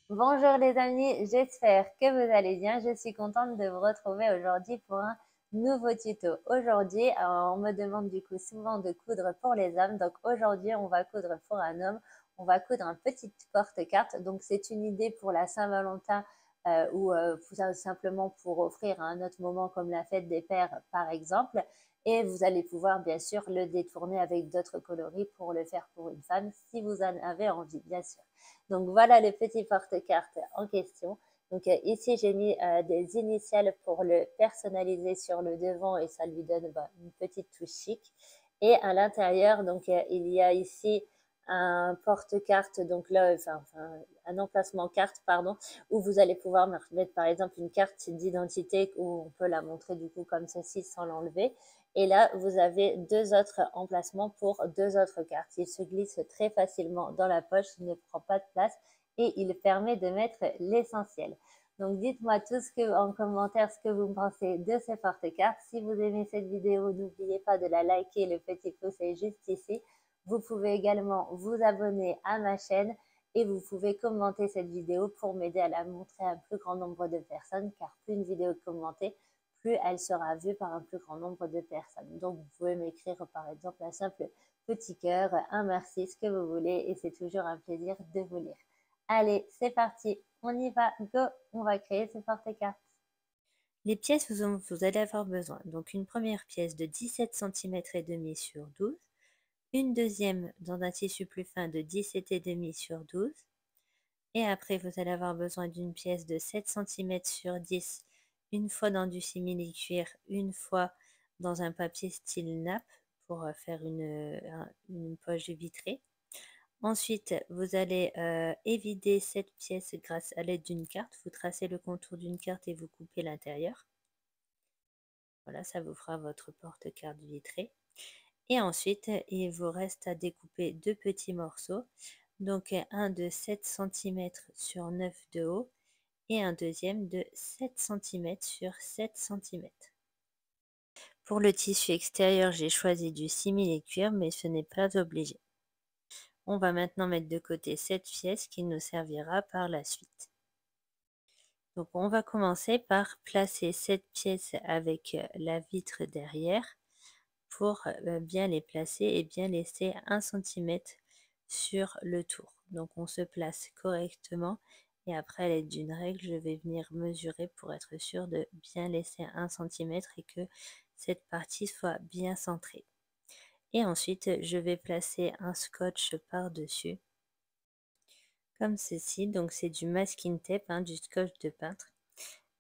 Bonjour les amis, j'espère que vous allez bien. Je suis contente de vous retrouver aujourd'hui pour un nouveau tuto. Aujourd'hui, on me demande du coup souvent de coudre pour les hommes. Donc aujourd'hui, on va coudre pour un homme. On va coudre un petit porte-carte. Donc c'est une idée pour la Saint-Valentin ou simplement pour offrir à un autre moment comme la fête des pères par exemple. Et vous allez pouvoir bien sûr le détourner avec d'autres coloris pour le faire pour une femme si vous en avez envie, bien sûr. Donc voilà le petit porte-carte en question. Donc ici, j'ai mis des initiales pour le personnaliser sur le devant et ça lui donne une petite touche chic. Et à l'intérieur, donc il y a ici un porte-carte, donc là, un emplacement carte, pardon, où vous allez pouvoir mettre par exemple une carte d'identité où on peut la montrer du coup comme ceci sans l'enlever. Et là, vous avez deux autres emplacements pour deux autres cartes. Il se glisse très facilement dans la poche, il ne prend pas de place et il permet de mettre l'essentiel. Donc, dites-moi tous en commentaire ce que vous pensez de ces porte-cartes. Si vous aimez cette vidéo, n'oubliez pas de la liker, le petit pouce est juste ici. Vous pouvez également vous abonner à ma chaîne et vous pouvez commenter cette vidéo pour m'aider à la montrer à un plus grand nombre de personnes, car plus une vidéo est commentée, plus elle sera vue par un plus grand nombre de personnes. Donc, vous pouvez m'écrire par exemple un simple petit cœur, un merci, ce que vous voulez, et c'est toujours un plaisir de vous lire. Allez, c'est parti, on y va, go, on va créer ce porte-cartes. Les pièces dont vous allez avoir besoin, donc une première pièce de 17 cm et demi sur 12, une deuxième dans un tissu plus fin de 17,5 sur 12, et après vous allez avoir besoin d'une pièce de 7 cm sur 10, une fois dans du simili-cuir, une fois dans un papier style nappe pour faire une poche vitrée. Ensuite, vous allez évider cette pièce grâce à l'aide d'une carte. Vous tracez le contour d'une carte et vous coupez l'intérieur. Voilà, ça vous fera votre porte-carte vitrée. Et ensuite, il vous reste à découper deux petits morceaux. Donc un de 7 cm sur 9 de haut et un deuxième de 7 cm sur 7 cm. Pour le tissu extérieur, j'ai choisi du simili-cuir, mais ce n'est pas obligé. On va maintenant mettre de côté cette pièce qui nous servira par la suite. Donc on va commencer par placer cette pièce avec la vitre derrière pour bien les placer et bien laisser 1 cm sur le tour. Donc on se place correctement et après à l'aide d'une règle, je vais venir mesurer pour être sûr de bien laisser 1 cm et que cette partie soit bien centrée. Et ensuite, je vais placer un scotch par-dessus, comme ceci. Donc c'est du masking tape, du scotch de peintre.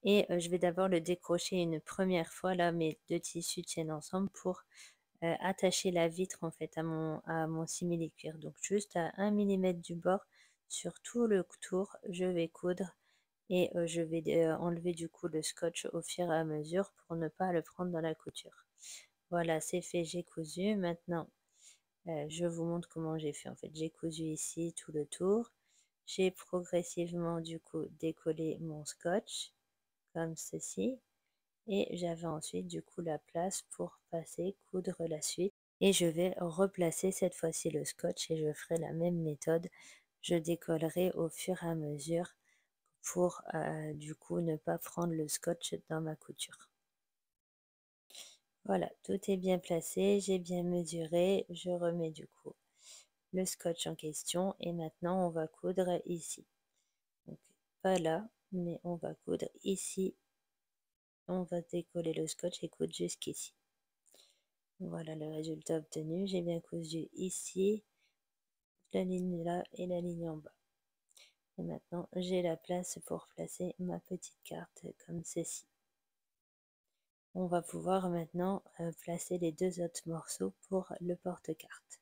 Et je vais d'abord le décrocher une première fois. Là, mes deux tissus tiennent ensemble pour attacher la vitre en fait à mon simili-cuir. Donc juste à 1 mm du bord sur tout le tour, je vais coudre et je vais enlever du coup le scotch au fur et à mesure pour ne pas le prendre dans la couture. Voilà, c'est fait, j'ai cousu. Maintenant, je vous montre comment j'ai fait en fait. J'ai cousu ici tout le tour. J'ai progressivement du coup décollé mon scotch comme ceci. Et j'avais ensuite du coup la place pour coudre la suite. Et je vais replacer cette fois-ci le scotch et je ferai la même méthode. Je décollerai au fur et à mesure pour du coup ne pas prendre le scotch dans ma couture. Voilà, tout est bien placé, j'ai bien mesuré, je remets du coup le scotch en question et maintenant on va coudre ici. Donc pas là, mais on va coudre ici. On va décoller le scotch et coudre jusqu'ici. Voilà le résultat obtenu. J'ai bien cousu ici, la ligne là et la ligne en bas. Et maintenant, j'ai la place pour placer ma petite carte comme ceci. On va pouvoir maintenant placer les deux autres morceaux pour le porte-carte.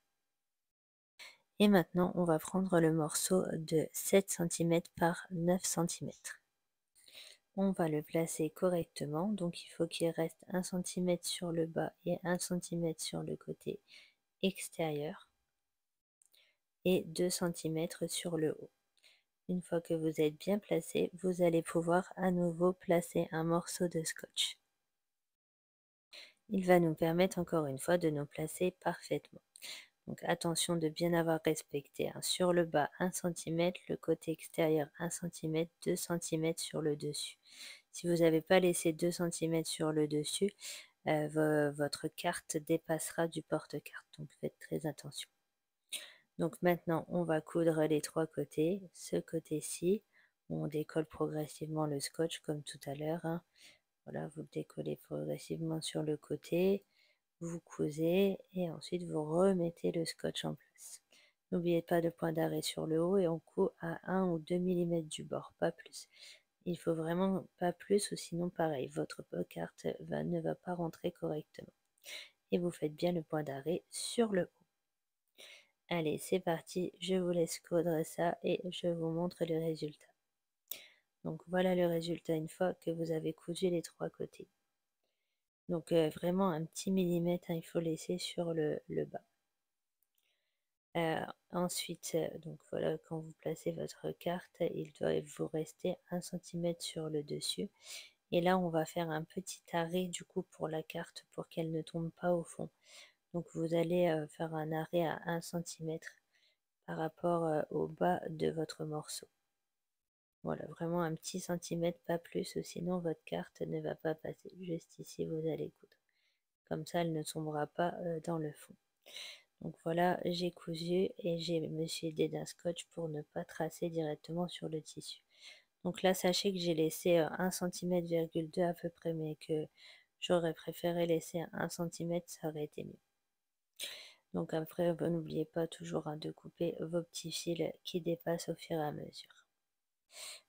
Et maintenant, on va prendre le morceau de 7 cm par 9 cm. On va le placer correctement, donc il faut qu'il reste 1 cm sur le bas et 1 cm sur le côté extérieur et 2 cm sur le haut. Une fois que vous êtes bien placé, vous allez pouvoir à nouveau placer un morceau de scotch. Il va nous permettre encore une fois de nous placer parfaitement. Donc attention de bien avoir respecté, hein. Sur le bas 1 centimètre, le côté extérieur 1 centimètre, 2 centimètres sur le dessus. Si vous n'avez pas laissé 2 centimètres sur le dessus, votre carte dépassera du porte-carte, donc faites très attention. Donc maintenant, on va coudre les 3 côtés. Ce côté-ci, on décolle progressivement le scotch comme tout à l'heure, hein. Voilà, vous le décollez progressivement sur le côté, vous cousez et ensuite vous remettez le scotch en place. N'oubliez pas de point d'arrêt sur le haut et on coud à 1 ou 2 millimètres du bord, pas plus. Il faut vraiment pas plus ou sinon pareil, votre carte ne va pas rentrer correctement. Et vous faites bien le point d'arrêt sur le haut. Allez, c'est parti, je vous laisse coudre ça et je vous montre le résultat. Donc voilà le résultat une fois que vous avez cousu les 3 côtés. Donc vraiment un petit millimètre, hein, il faut laisser sur le bas. Ensuite, donc voilà, quand vous placez votre carte, il doit vous rester 1 centimètre sur le dessus. Et là, on va faire un petit arrêt du coup pour la carte pour qu'elle ne tombe pas au fond. Donc vous allez faire un arrêt à 1 centimètre par rapport au bas de votre morceau. Voilà, vraiment un petit centimètre, pas plus, sinon votre carte ne va pas passer. Juste ici, vous allez coudre. Comme ça, elle ne tombera pas dans le fond. Donc voilà, j'ai cousu et je me suis aidée d'un scotch pour ne pas tracer directement sur le tissu. Donc là, sachez que j'ai laissé 1 cm,2 cm à peu près, mais que j'aurais préféré laisser 1 cm, ça aurait été mieux. Donc après, n'oubliez pas toujours, hein, de couper vos petits fils qui dépassent au fur et à mesure.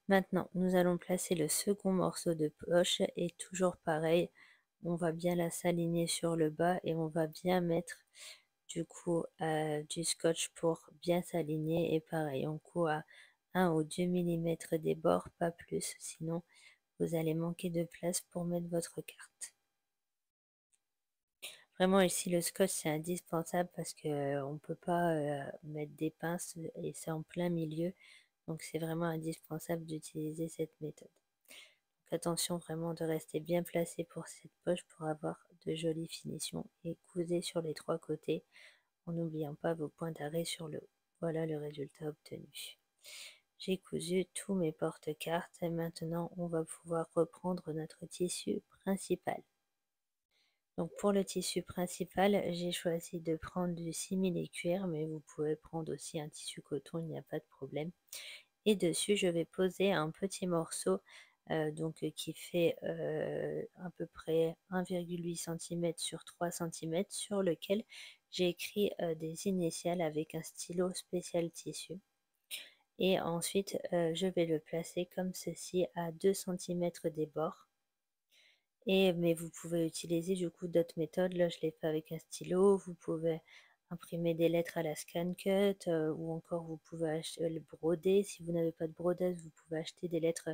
Maintenant, nous allons placer le second morceau de poche et toujours pareil, on va bien la s'aligner sur le bas et on va bien mettre du coup du scotch pour bien s'aligner et pareil, on coud à 1 ou 2 millimètres des bords, pas plus, sinon vous allez manquer de place pour mettre votre carte. Vraiment ici le scotch c'est indispensable parce que on ne peut pas mettre des pinces et c'est en plein milieu, donc c'est vraiment indispensable d'utiliser cette méthode. Donc attention vraiment de rester bien placé pour cette poche pour avoir de jolies finitions et cousez sur les 3 côtés en n'oubliant pas vos points d'arrêt sur le haut. Voilà le résultat obtenu. J'ai cousu tous mes porte-cartes et maintenant on va pouvoir reprendre notre tissu principal. Donc pour le tissu principal, j'ai choisi de prendre du simili-cuir, mais vous pouvez prendre aussi un tissu coton, il n'y a pas de problème. Et dessus, je vais poser un petit morceau qui fait à peu près 1,8 cm sur 3 cm sur lequel j'ai écrit des initiales avec un stylo spécial tissu. Et ensuite, je vais le placer comme ceci à 2 cm des bords. Mais vous pouvez utiliser du coup d'autres méthodes. Là, je l'ai fait avec un stylo. Vous pouvez imprimer des lettres à la ScanCut ou encore vous pouvez acheter le broder. Si vous n'avez pas de brodeuse, vous pouvez acheter des lettres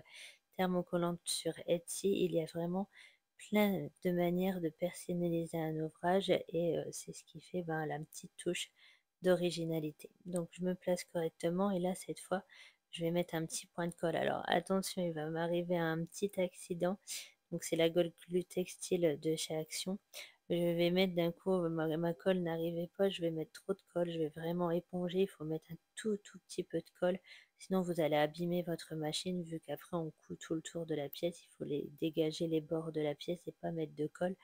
thermocollantes sur Etsy. Il y a vraiment plein de manières de personnaliser un ouvrage et c'est ce qui fait la petite touche d'originalité. Donc je me place correctement et là cette fois je vais mettre un petit point de colle. Alors attention, il va m'arriver un petit accident. Donc c'est la Gold Glue Textile de chez Action. Je vais mettre d'un coup, ma colle n'arrivait pas, je vais mettre trop de colle, je vais vraiment éponger, il faut mettre un tout petit peu de colle, sinon vous allez abîmer votre machine vu qu'après on coud tout le tour de la pièce, il faut dégager les bords de la pièce et pas mettre de colle.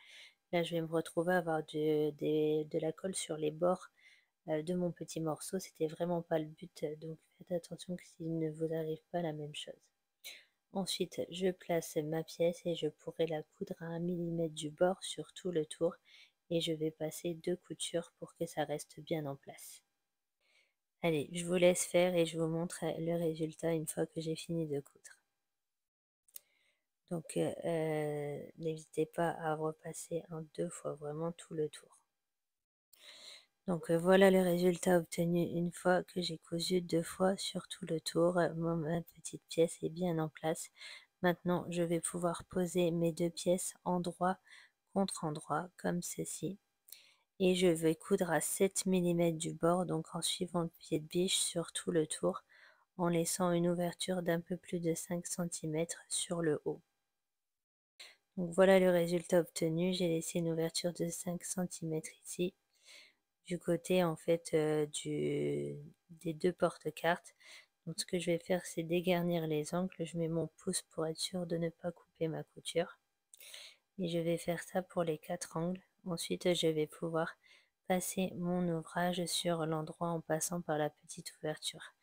Là je vais me retrouver à avoir de la colle sur les bords de mon petit morceau, c'était vraiment pas le but, donc faites attention que s'il ne vous arrive pas la même chose. Ensuite, je place ma pièce et je pourrai la coudre à 1 mm du bord sur tout le tour et je vais passer 2 coutures pour que ça reste bien en place. Allez, je vous laisse faire et je vous montre le résultat une fois que j'ai fini de coudre. Donc, n'hésitez pas à repasser en 2 fois vraiment tout le tour. Donc voilà le résultat obtenu une fois que j'ai cousu 2 fois sur tout le tour. Ma petite pièce est bien en place. Maintenant, je vais pouvoir poser mes 2 pièces endroit contre endroit comme ceci. Et je vais coudre à 7 mm du bord, donc en suivant le pied de biche sur tout le tour, en laissant une ouverture d'un peu plus de 5 cm sur le haut. Donc voilà le résultat obtenu. J'ai laissé une ouverture de 5 cm ici. du côté en fait des deux porte-cartes. Donc ce que je vais faire, c'est dégarnir les angles. Je mets mon pouce pour être sûr de ne pas couper ma couture. Et je vais faire ça pour les 4 angles. Ensuite, je vais pouvoir passer mon ouvrage sur l'endroit en passant par la petite ouverture.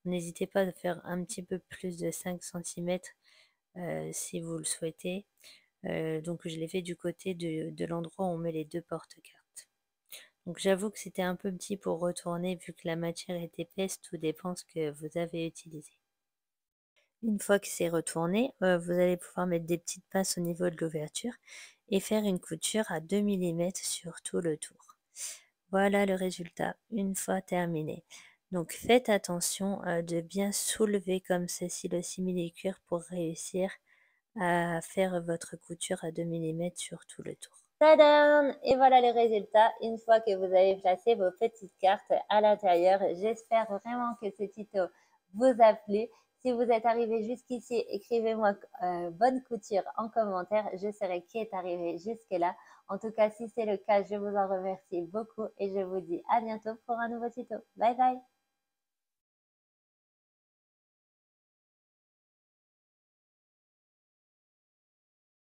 N'hésitez pas à faire un petit peu plus de 5 cm si vous le souhaitez. Donc je l'ai fait du côté de l'endroit où on met les deux porte-cartes. Donc j'avoue que c'était un peu petit pour retourner vu que la matière est épaisse, tout dépend ce que vous avez utilisé. Une fois que c'est retourné, vous allez pouvoir mettre des petites pinces au niveau de l'ouverture et faire une couture à 2 mm sur tout le tour. Voilà le résultat, une fois terminé. Donc faites attention de bien soulever comme ceci le simili-cuir pour réussir à faire votre couture à 2 mm sur tout le tour. Tadam! Et voilà le résultat une fois que vous avez placé vos petites cartes à l'intérieur. J'espère vraiment que ce tuto vous a plu. Si vous êtes arrivé jusqu'ici, écrivez-moi bonne couture en commentaire. Je saurai qui est arrivé jusque-là. En tout cas, si c'est le cas, je vous en remercie beaucoup et je vous dis à bientôt pour un nouveau tuto. Bye bye!